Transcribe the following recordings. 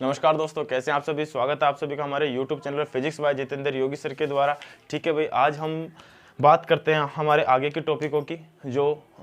नमस्कार दोस्तों, कैसे हैं आप सभी। स्वागत है आप सभी का हमारे YouTube channel physics bye Jitendra योगी सर के द्वारा। ठीक है भाई, आज हम बात करते हैं हमारे आगे के टॉपिकों की।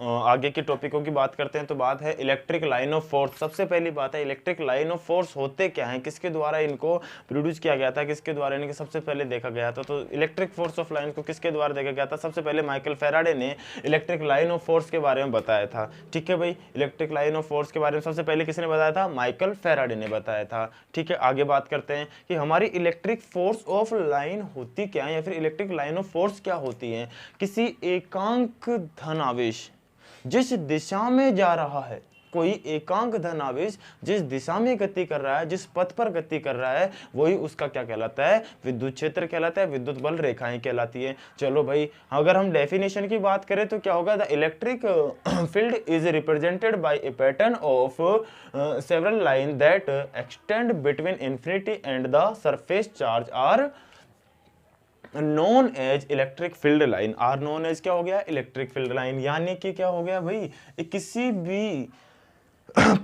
आगे के टॉपिकों की बात करते हैं तो बात है इलेक्ट्रिक लाइन ऑफ फोर्स। सबसे पहली बात है इलेक्ट्रिक लाइन ऑफ फोर्स होते क्या हैं, किसके द्वारा इनको प्रोड्यूस किया गया था, किसके द्वारा इनके सबसे पहले देखा गया था। तो इलेक्ट्रिक फोर्स ऑफ लाइन को किसके द्वारा देखा गया था, सबसे पहले माइकल फैराडे ने इलेक्ट्रिक लाइन ऑफ फोर्स के बारे में बताया था। ठीक है भाई, इलेक्ट्रिक लाइन ऑफ फोर्स के बारे में सबसे पहले किसने बताया था, माइकल फैराडे ने बताया था। ठीक है, आगे बात करते हैं कि हमारी इलेक्ट्रिक फोर्स ऑफ लाइन होती क्या है, या फिर इलेक्ट्रिक लाइन ऑफ फोर्स क्या होती है। किसी एकांक धनावेश जिस दिशा में जा रहा है, कोई एकांक धनावेश जिस दिशा में गति कर रहा है, जिस पथ पर गति कर रहा है, वही उसका क्या कहलाता है, विद्युत क्षेत्र कहलाता है, विद्युत बल रेखाएं कहलाती है। चलो भाई, अगर हम डेफिनेशन की बात करें तो क्या होगा, the electric field is represented by a pattern of several line that extend between infinity and the surface charge are known as electric field line. Are known as क्या हो गया, इलेक्ट्रिक फील्ड लाइन। यानी कि क्या हो गया भाई, किसी भी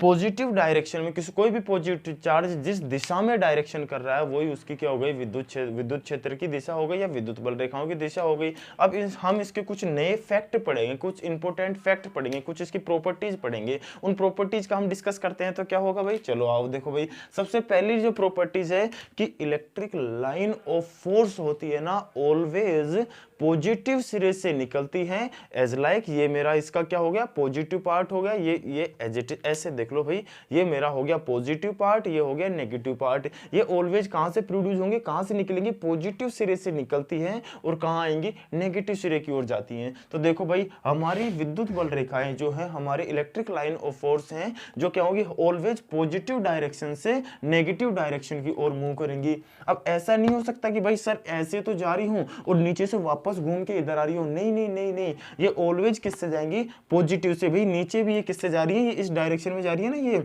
पॉजिटिव डायरेक्शन में कोई भी पॉजिटिव चार्ज जिस दिशा में डायरेक्शन कर रहा है, वही उसकी क्या हो गई, विद्युत क्षेत्र की दिशा हो गई या विद्युत बल रेखाओं की दिशा हो गई। अब हम इसके कुछ नए फैक्ट पढ़ेंगे, कुछ इंपॉर्टेंट फैक्ट पढ़ेंगे, कुछ इसकी प्रॉपर्टीज पढ़ेंगे। उन प्रॉपर्टीज का हम डिस्कस करते हैं तो क्या होगा भाई, चलो आओ देखो भाई। सबसे पहली जो प्रॉपर्टीज है कि इलेक्ट्रिक लाइन ऑफ फोर्स होती है ना, ऑलवेज पॉजिटिव सिरे से निकलती हैं। एज लाइक ये मेरा इसका क्या हो गया, पॉजिटिव पार्ट हो गया। ये एज इट ऐसे देख लो भाई, ये मेरा हो गया पॉजिटिव पार्ट, ये हो गया नेगेटिव पार्ट। ये ऑलवेज कहां से प्रोड्यूस होंगे, कहां से निकलेंगी, पॉजिटिव सिरे से निकलती हैं और कहां आएंगी, नेगेटिव सिरे की ओर जाती हैं। तो देखो भाई, हमारी विद्युत बल रेखाएं जो है, हमारे इलेक्ट्रिक लाइन ऑफ फोर्स हैं, जो क्या होगी, ऑलवेज पॉजिटिव डायरेक्शन से नेगेटिव डायरेक्शन की ओर मूव करेंगी। अब ऐसा नहीं हो सकता कि भाई सर ऐसे तो जा रही हूं और नीचे से वापस घूम के इधर आ रही हूं। नहीं नहीं नहीं नहीं, ये ऑलवेज किससे जाएंगी, पॉजिटिव से। भाई नीचे भी ये किससे जा रही है, ये इस डायरेक्शन में जा रही है ना,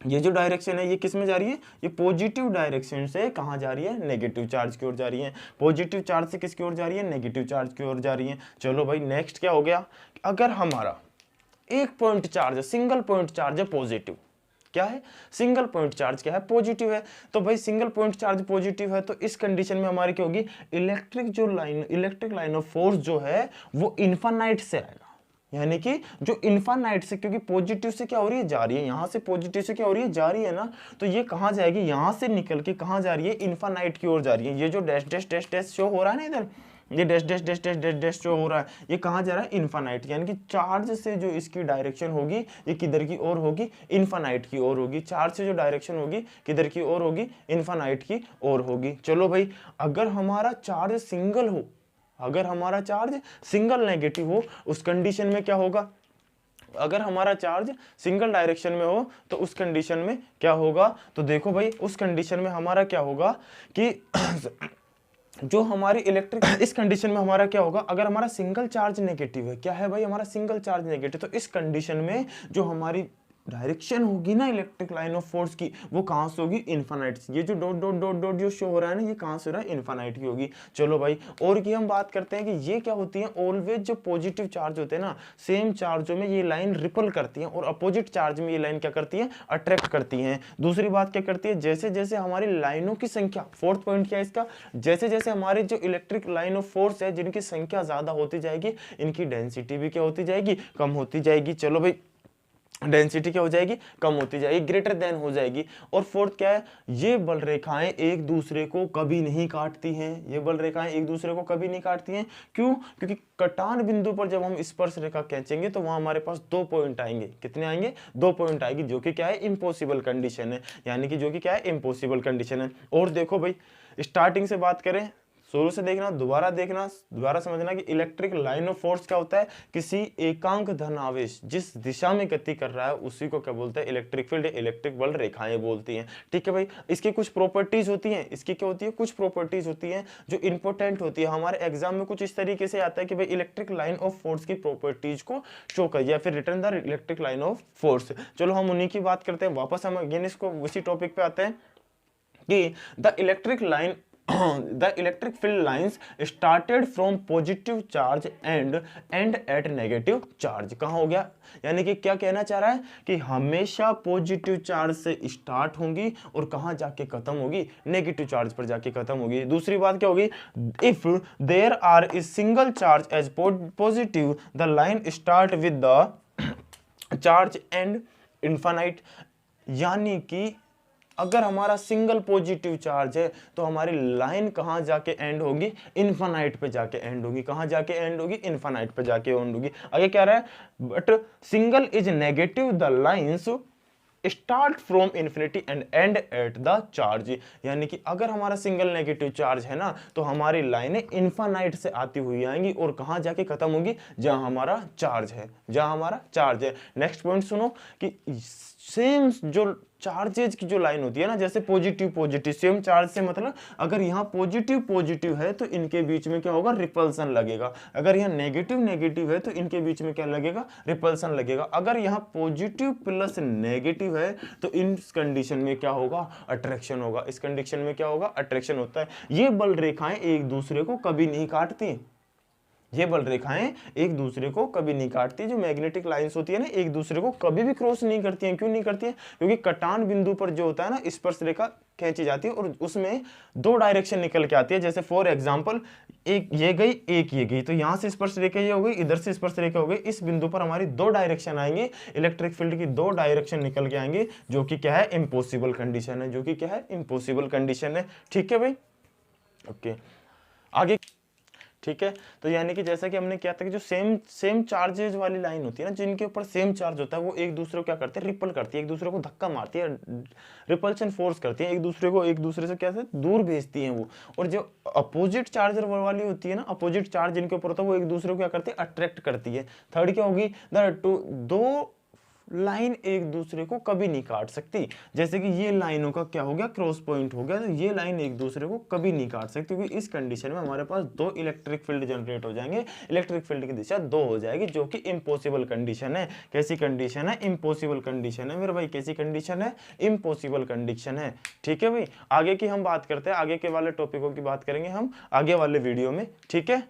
ये जो डायरेक्शन है ये किस में जा रही है, ये पॉजिटिव डायरेक्शन से कहां जा रही है, नेगेटिव चार्ज की ओर जा रही है। पॉजिटिव चार्ज से किसकी ओर जा रही है, नेगेटिव चार्ज की ओर जा रही है। चलो भाई, नेक्स्ट क्या हो गया, अगर हमारा एक पॉइंट चार्ज है, सिंगल पॉइंट चार्ज है, पॉजिटिव क्या है, सिंगल पॉइंट चार्ज क्या है, पॉजिटिव है। तो भाई सिंगल पॉइंट चार्ज पॉजिटिव है, तो इस कंडीशन में हमारी क्या होगी, इलेक्ट्रिक लाइन ऑफ फोर्स जो है वो इनफाइनाइट से आएगा। यानी कि जो इनफाइनाइट से, क्योंकि पॉजिटिव से क्या हो रही है, जा रही है, यहां से पॉजिटिव से क्या हो रही है, जा रही है ना, तो ये कहां जाएगी, यहां से निकल के कहां जा रही है, इनफाइनाइट की ओर जा रही है। ये जो dash dash dash dash show हो रहा है ना इधर, ये dash dash dash dash dash dash जो हो रहा है, ये कहां जा रहा है, इनफाइनाइट। यानी कि चार्ज से जो इसकी डायरेक्शन होगी, ये किधर की ओर होगी, इनफाइनाइट की ओर होगी। चार्ज से जो डायरेक्शन होगी किधर की ओर होगी, इनफाइनाइट की ओर होगी। चलो भाई, अगर हमारा चार्ज सिंगल हो, अगर हमारा चार्ज सिंगल नेगेटिव हो, उस कंडीशन में क्या होगा, अगर हमारा चार्ज सिंगल डायरेक्शन में हो तो उस कंडीशन में क्या होगा, तो देखो भाई उस कंडीशन में हमारा क्या होगा कि जो हमारी इलेक्ट्रिक इस कंडीशन में हमारा क्या होगा, अगर हमारा सिंगल चार्ज नेगेटिव है, क्या है भाई, हमारा सिंगल चार्ज नेगेटिव, तो इस कंडीशन में जो हमारी डायरेक्शन होगी ना इलेक्ट्रिक लाइन ऑफ फोर्स की, वो कहां से होगी, इनफाइनाइट से। ये जो डॉट डॉट डॉट डॉट जो शो हो रहा है ना, ये कहां से हो रहा है, इनफाइनाइट की होगी। चलो भाई, और की हम बात करते हैं कि ये क्या होती है, ऑलवेज जो पॉजिटिव चार्ज होते हैं ना, सेम चार्जों में ये लाइन रिपल करती है, और अपोजिट चार्ज में ये लाइन क्या करती है, अट्रैक्ट करती है। दूसरी बात क्या करती है, जैसे जैसे हमारी लाइनों की संख्या, फोर्थ पॉइंट क्या है इसका, जैसे जैसे हमारे जो इलेक्ट्रिक लाइन ऑफ फोर्स है, जिनकी संख्या ज्यादा होती जाएगी, इनकी डेंसिटी भी क्या होती जाएगी, कम होती जाएगी। चलो भाई, डेंसिटी क्या हो जाएगी, कम होती जाएगी, ग्रेटर देन हो जाएगी। और फोर्थ क्या है, ये बल रेखाएं एक दूसरे को कभी नहीं काटती हैं, ये बल रेखाएं एक दूसरे को कभी नहीं काटती हैं। क्यों, क्योंकि कटान बिंदु पर जब हम स्पर्श रेखा खींचेंगे तो वहां हमारे पास 2 पॉइंट आएंगे। कितने आएंगे, 2 पॉइंट आएगी, जो कि क्या है, इम्पॉसिबल कंडीशन है। यानी कि जो कि क्या है, इम्पॉसिबल कंडीशन है। और देखो भाई, स्टार्टिंग से बात करें, शुरू से देखना, दोबारा देखना, दोबारा समझना कि इलेक्ट्रिक लाइन ऑफ फोर्स क्या होता है, किसी एकांक धन आवेश जिस दिशा में गति कर रहा है उसी को क्या बोलते हैं, इलेक्ट्रिक फील्ड, इलेक्ट्रिक बल रेखाएं बोलती हैं। ठीक है भाई, इसकी कुछ प्रॉपर्टीज होती हैं, इसकी क्या होती है, कुछ प्रॉपर्टीज होती हैं जो इंपॉर्टेंट होती है। हमारे एग्जाम में कुछ इस तरीके से आता है कि भाई इलेक्ट्रिक लाइन ऑफ फोर्स की प्रॉपर्टीज को शो करिए, या फिर return the electric line of force. चलो हम उन्हीं की बात करते हैं, वापस हम अगेन इसको उसी टॉपिक पे आते हैं कि the electric line the electric field lines started from positive charge and at negative charge. कहाँ हो गया, यानी कि क्या कहना चाह रहा है कि हमेशा पॉजिटिव चार्ज से स्टार्ट होंगी और कहाँ जाके खत्म होगी, नेगेटिव चार्ज पर जाके खत्म होगी। दूसरी बात क्या होगी, if there are a single charge as positive the line start with the charge and infinite, यानी कि अगर हमारा सिंगल पॉजिटिव चार्ज है तो हमारी लाइन कहां जाके एंड होगी, इन्फानाइट पे जाके एंड होगी। कहां जाके एंड होगी, इन्फानाइट पे जाके एंड होगी। आगे क्या रहा है, but single is negative the lines start from infinity and and at the charge, यानी कि अगर हमारा सिंगल नेगेटिव चार्ज है ना तो हमारी लाइनें इन्फानाइट से आती हुई आएंगी और कहां जाके खत्म होगी, जहां हमारा चार्ज है, जहां हमारा चार्ज है। नेक्स्ट पॉइंट सुनो कि सेम जो चार्जेज की जो लाइन होती है ना, जैसे पॉजिटिव पॉजिटिव, सेम चार्ज से मतलब अगर यहाँ पॉजिटिव पॉजिटिव है तो इनके बीच में क्या होगा, रिपल्सन लगेगा। अगर यहाँ नेगेटिव नेगेटिव है तो इनके बीच में क्या लगेगा, रिपल्सन लगेगा। अगर यहाँ पॉजिटिव प्लस नेगेटिव है तो इस कंडीशन में क्या होगा, अट्रैक्शन होगा। इस कंडीशन में क्या होगा, अट्रैक्शन होता है। ये बल रेखाएं एक दूसरे को कभी नहीं काटती, ये बल रेखाएं एक दूसरे को कभी नहीं काटती। जो मैग्नेटिक लाइंस होती है ना, एक दूसरे को कभी भी क्रॉस नहीं करती हैं। क्यों नहीं करती हैं, क्योंकि कटान बिंदु पर जो होता है ना, स्पर्श रेखा खींची जाती है और उसमें दो डायरेक्शन निकल के आती है। जैसे फॉर एग्जांपल एक ये गई, एक ये गई, तो यहां से स्पर्श रेखा ये हो गई, इधर से स्पर्श रेखा हो गई। इस बिंदु पर हमारी दो डायरेक्शन आएंगे, इलेक्ट्रिक फील्ड की दो डायरेक्शन निकल के आएंगे, जो कि क्या है, इम्पॉसिबल कंडीशन है, जो कि क्या है, इम्पॉसिबल कंडीशन है। ठीक है भाई, ओके आगे। ठीक है, तो यानी कि जैसा कि हमने किया था कि जो सेम चार्जेज वाली लाइन होती है ना, जिनके ऊपर सेम चार्ज होता है, वो एक दूसरे को क्या करते हैं, रिपल करती है, एक दूसरे को धक्का मारती है, रिपल्शन फोर्स करती है, एक दूसरे को एक दूसरे से कैसे दूर भेजती हैं वो। और जो अपोजिट चार्जर वाली होती है ना, अपोजिट चार्ज जिनके ऊपर होता है, वो एक दूसरे को क्या करती है, अट्रैक्ट करती है। थर्ड क्या होगी, दो लाइन एक दूसरे को कभी नहीं काट सकती। जैसे कि ये लाइनों का क्या हो गया, क्रॉस पॉइंट हो गया, तो ये लाइन एक दूसरे को कभी नहीं काट सकती, क्योंकि इस कंडीशन में हमारे पास दो इलेक्ट्रिक फील्ड जनरेट हो जाएंगे, इलेक्ट्रिक फील्ड की दिशा दो हो जाएगी, जो कि इम्पॉसिबल कंडीशन है। कैसी कंडीशन है, इम्पॉसिबल कंडीशन है मेरे भाई। कैसी कंडीशन है, इम्पॉसिबल कंडीशन है। ठीक है भाई, आगे की हम बात करते हैं, आगे के वाले टॉपिकों की बात करेंगे हम आगे वाले वीडियो में। ठीक है।